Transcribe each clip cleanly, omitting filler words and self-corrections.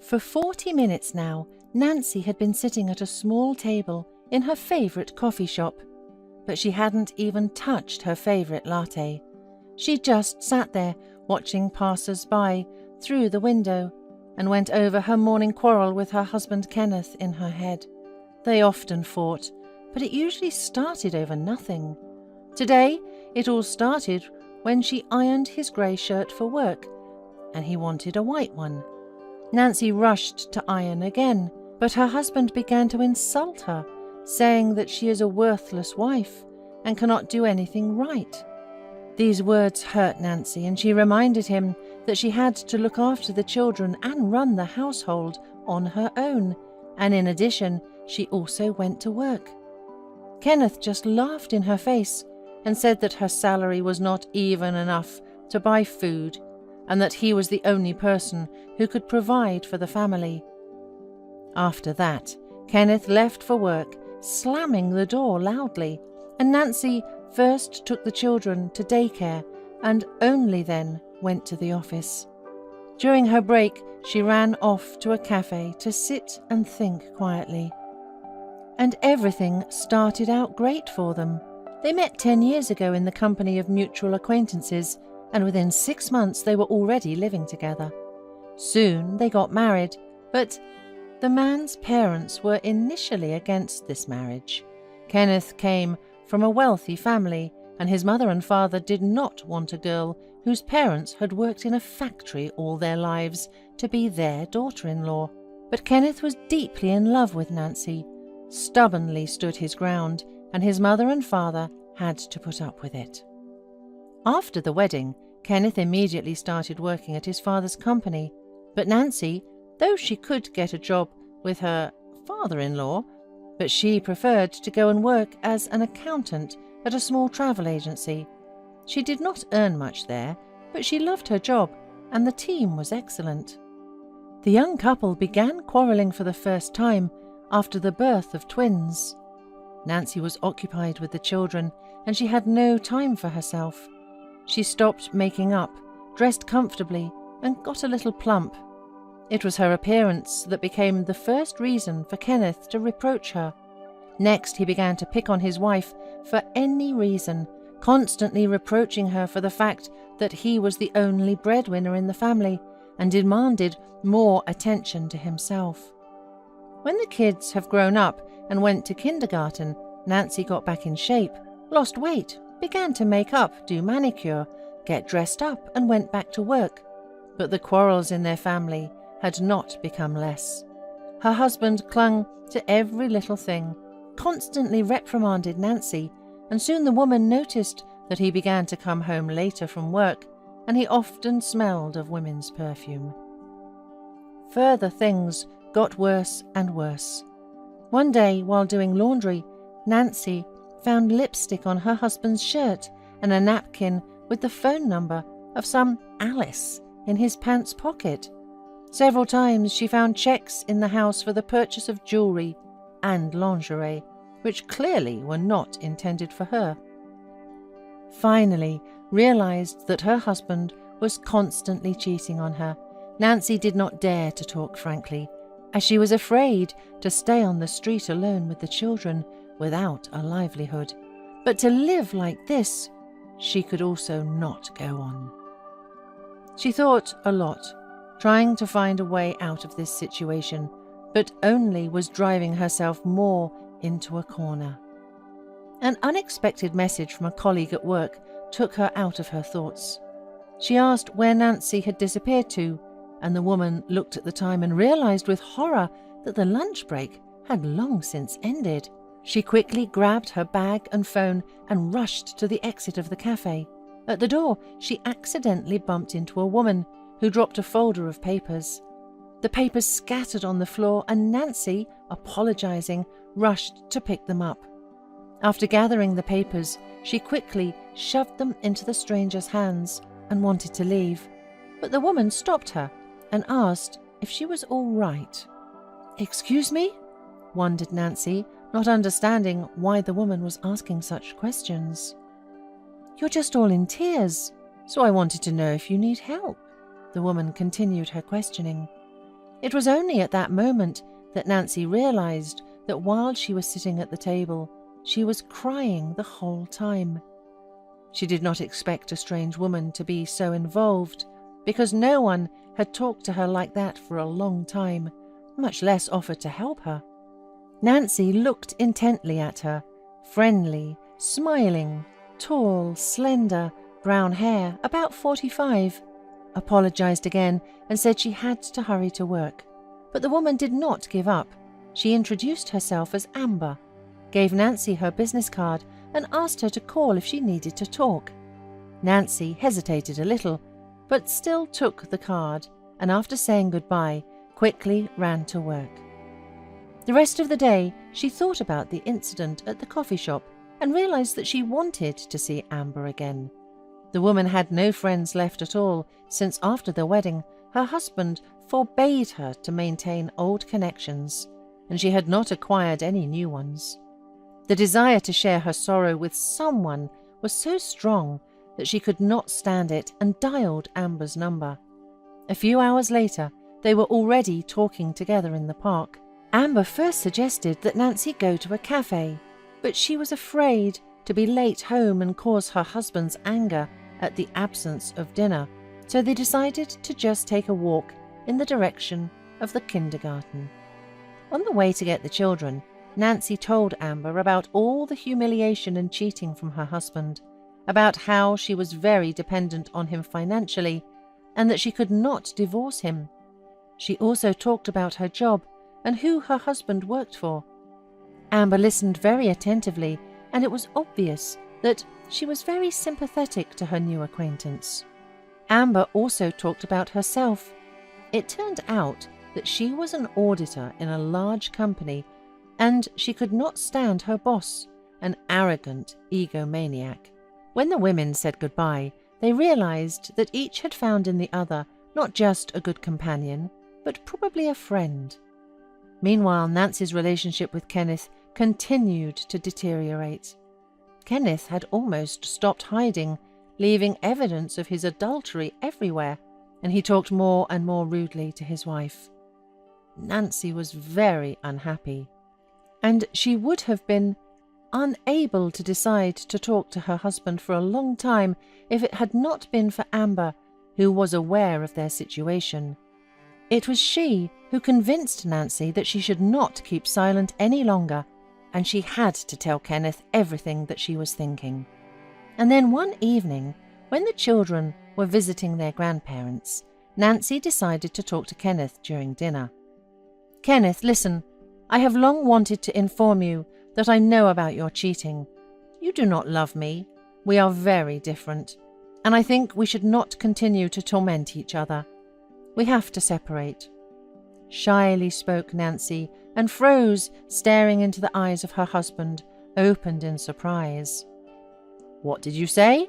For 40 minutes now, Nancy had been sitting at a small table in her favourite coffee shop, but she hadn't even touched her favourite latte. She just sat there watching passers-by through the window and went over her morning quarrel with her husband Kenneth in her head. They often fought, but it usually started over nothing. Today, it all started when she ironed his grey shirt for work, and he wanted a white one. Nancy rushed to iron again, but her husband began to insult her, saying that she is a worthless wife and cannot do anything right. These words hurt Nancy, and she reminded him that she had to look after the children and run the household on her own, and in addition, she also went to work. Kenneth just laughed in her face and said that her salary was not even enough to buy food, and that he was the only person who could provide for the family. After that, Kenneth left for work, slamming the door loudly, and Nancy first took the children to daycare and only then went to the office. During her break, she ran off to a cafe to sit and think quietly. And everything started out great for them. They met 10 years ago in the company of mutual acquaintances, and within 6 months they were already living together. Soon they got married, but the man's parents were initially against this marriage. Kenneth came from a wealthy family, and his mother and father did not want a girl whose parents had worked in a factory all their lives to be their daughter-in-law. But Kenneth was deeply in love with Nancy, stubbornly stood his ground, and his mother and father had to put up with it. After the wedding, Kenneth immediately started working at his father's company, but Nancy, though she could get a job with her father-in-law, but she preferred to go and work as an accountant at a small travel agency. She did not earn much there, but she loved her job, and the team was excellent. The young couple began quarrelling for the first time after the birth of twins. Nancy was occupied with the children, and she had no time for herself. She stopped making up, dressed comfortably, and got a little plump. It was her appearance that became the first reason for Kenneth to reproach her. Next, he began to pick on his wife for any reason, constantly reproaching her for the fact that he was the only breadwinner in the family and demanded more attention to himself. When the kids have grown up and went to kindergarten, Nancy got back in shape, lost weight, began to make up, do manicure, get dressed up, and went back to work. But the quarrels in their family had not become less. Her husband clung to every little thing, constantly reprimanded Nancy, and soon the woman noticed that he began to come home later from work, and he often smelled of women's perfume. Further things got worse and worse. One day, while doing laundry, Nancy found lipstick on her husband's shirt and a napkin with the phone number of some Alice in his pants pocket. Several times she found checks in the house for the purchase of jewellery and lingerie, which clearly were not intended for her. Finally, realised that her husband was constantly cheating on her, Nancy did not dare to talk frankly, as she was afraid to stay on the street alone with the children without a livelihood. But to live like this, she could also not go on. She thought a lot, trying to find a way out of this situation, but only was driving herself more into a corner. An unexpected message from a colleague at work took her out of her thoughts. She asked where Nancy had disappeared to, and the woman looked at the time and realised with horror that the lunch break had long since ended. She quickly grabbed her bag and phone and rushed to the exit of the cafe. At the door, she accidentally bumped into a woman who dropped a folder of papers. The papers scattered on the floor, and Nancy, apologising, rushed to pick them up. After gathering the papers, she quickly shoved them into the stranger's hands and wanted to leave. But the woman stopped her and asked if she was all right. "Excuse me?" wondered Nancy, not understanding why the woman was asking such questions. "You're just all in tears, so I wanted to know if you need help." The woman continued her questioning. It was only at that moment that Nancy realized that while she was sitting at the table, she was crying the whole time. She did not expect a strange woman to be so involved, because no one had talked to her like that for a long time, much less offered to help her. Nancy looked intently at her, friendly, smiling, tall, slender, brown hair, about 45, apologized again and said she had to hurry to work. But the woman did not give up. She introduced herself as Amber, gave Nancy her business card and asked her to call if she needed to talk. Nancy hesitated a little, but still took the card and after saying goodbye, quickly ran to work. The rest of the day, she thought about the incident at the coffee shop and realized that she wanted to see Amber again. The woman had no friends left at all, since after the wedding, her husband forbade her to maintain old connections, and she had not acquired any new ones. The desire to share her sorrow with someone was so strong that she could not stand it and dialed Amber's number. A few hours later, they were already talking together in the park. Amber first suggested that Nancy go to a cafe, but she was afraid to be late home and cause her husband's anger at the absence of dinner, so they decided to just take a walk in the direction of the kindergarten. On the way to get the children, Nancy told Amber about all the humiliation and cheating from her husband, about how she was very dependent on him financially and that she could not divorce him. She also talked about her job and who her husband worked for. Amber listened very attentively, and it was obvious that she was very sympathetic to her new acquaintance. Amber also talked about herself. It turned out that she was an auditor in a large company, and she could not stand her boss, an arrogant egomaniac. When the women said goodbye, they realized that each had found in the other not just a good companion, but probably a friend. Meanwhile, Nancy's relationship with Kenneth continued to deteriorate. Kenneth had almost stopped hiding, leaving evidence of his adultery everywhere, and he talked more and more rudely to his wife. Nancy was very unhappy, and she would have been unable to decide to talk to her husband for a long time if it had not been for Amber, who was aware of their situation. It was she who convinced Nancy that she should not keep silent any longer, and she had to tell Kenneth everything that she was thinking. And then one evening, when the children were visiting their grandparents, Nancy decided to talk to Kenneth during dinner. "Kenneth, listen, I have long wanted to inform you that I know about your cheating. You do not love me. We are very different, and I think we should not continue to torment each other. We have to separate." Shyly spoke Nancy and froze, staring into the eyes of her husband, opened in surprise. "What did you say?"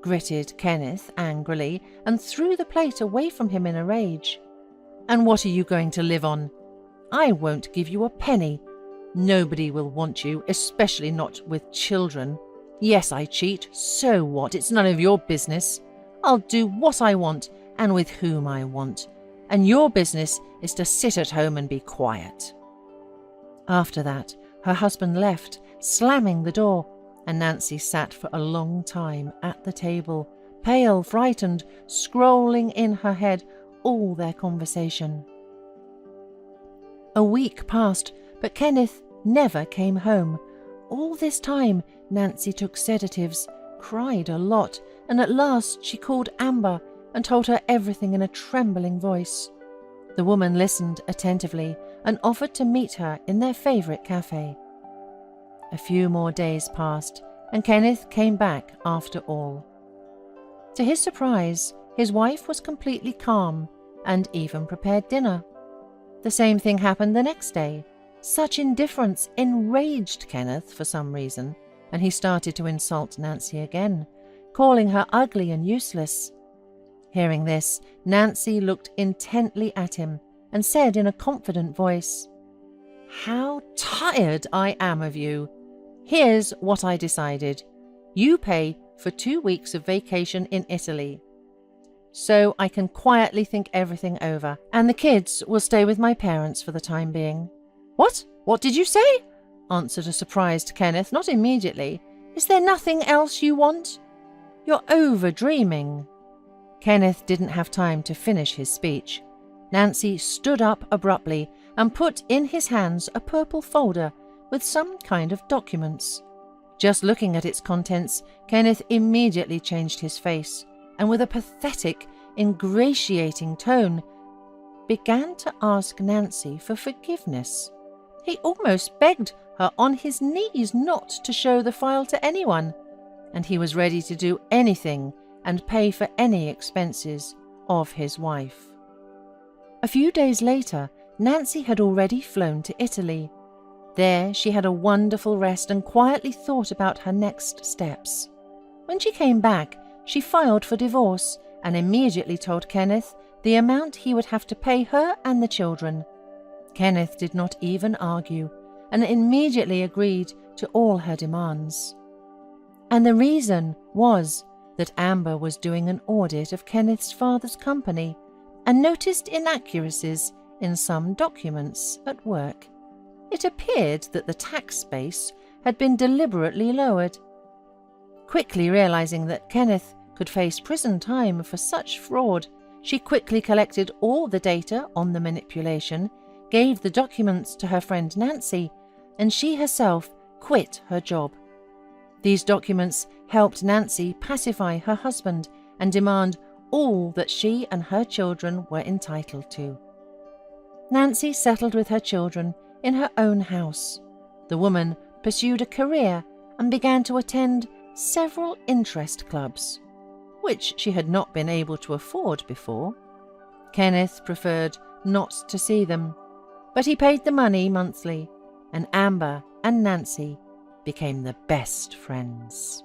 gritted Kenneth angrily and threw the plate away from him in a rage. "And what are you going to live on? I won't give you a penny. Nobody will want you, especially not with children. Yes, I cheat. So what? It's none of your business. I'll do what I want and with whom I want. And your business is to sit at home and be quiet." After that, her husband left, slamming the door, and Nancy sat for a long time at the table, pale, frightened, scrolling in her head all their conversation. A week passed, but Kenneth never came home. All this time, Nancy took sedatives, cried a lot, and at last she called Amber and told her everything in a trembling voice. The woman listened attentively and offered to meet her in their favorite cafe. A few more days passed, and Kenneth came back after all. To his surprise, his wife was completely calm and even prepared dinner. The same thing happened the next day. Such indifference enraged Kenneth for some reason, and he started to insult Nancy again, calling her ugly and useless. Hearing this, Nancy looked intently at him and said in a confident voice, "How tired I am of you! Here's what I decided. You pay for 2 weeks of vacation in Italy." so I can quietly think everything over, and the kids will stay with my parents for the time being." "What? What did you say?" answered a surprised Kenneth, not immediately. "Is there nothing else you want? You're over-dreaming." Kenneth didn't have time to finish his speech. Nancy stood up abruptly and put in his hands a purple folder with some kind of documents. Just looking at its contents, Kenneth immediately changed his face and with a pathetic, ingratiating tone, began to ask Nancy for forgiveness. He almost begged her on his knees not to show the file to anyone, and he was ready to do anything and pay for any expenses of his wife. A few days later, Nancy had already flown to Italy. There she had a wonderful rest and quietly thought about her next steps. When she came back, she filed for divorce and immediately told Kenneth the amount he would have to pay her and the children. Kenneth did not even argue and immediately agreed to all her demands. And the reason was that Amber was doing an audit of Kenneth's father's company and noticed inaccuracies in some documents at work. It appeared that the tax base had been deliberately lowered. Quickly realizing that Kenneth could face prison time for such fraud, she quickly collected all the data on the manipulation, gave the documents to her friend Nancy, and she herself quit her job. These documents helped Nancy pacify her husband and demand all that she and her children were entitled to. Nancy settled with her children in her own house. The woman pursued a career and began to attend several interest clubs, which she had not been able to afford before. Kenneth preferred not to see them, but he paid the money monthly, and Amber and Nancy became the best friends.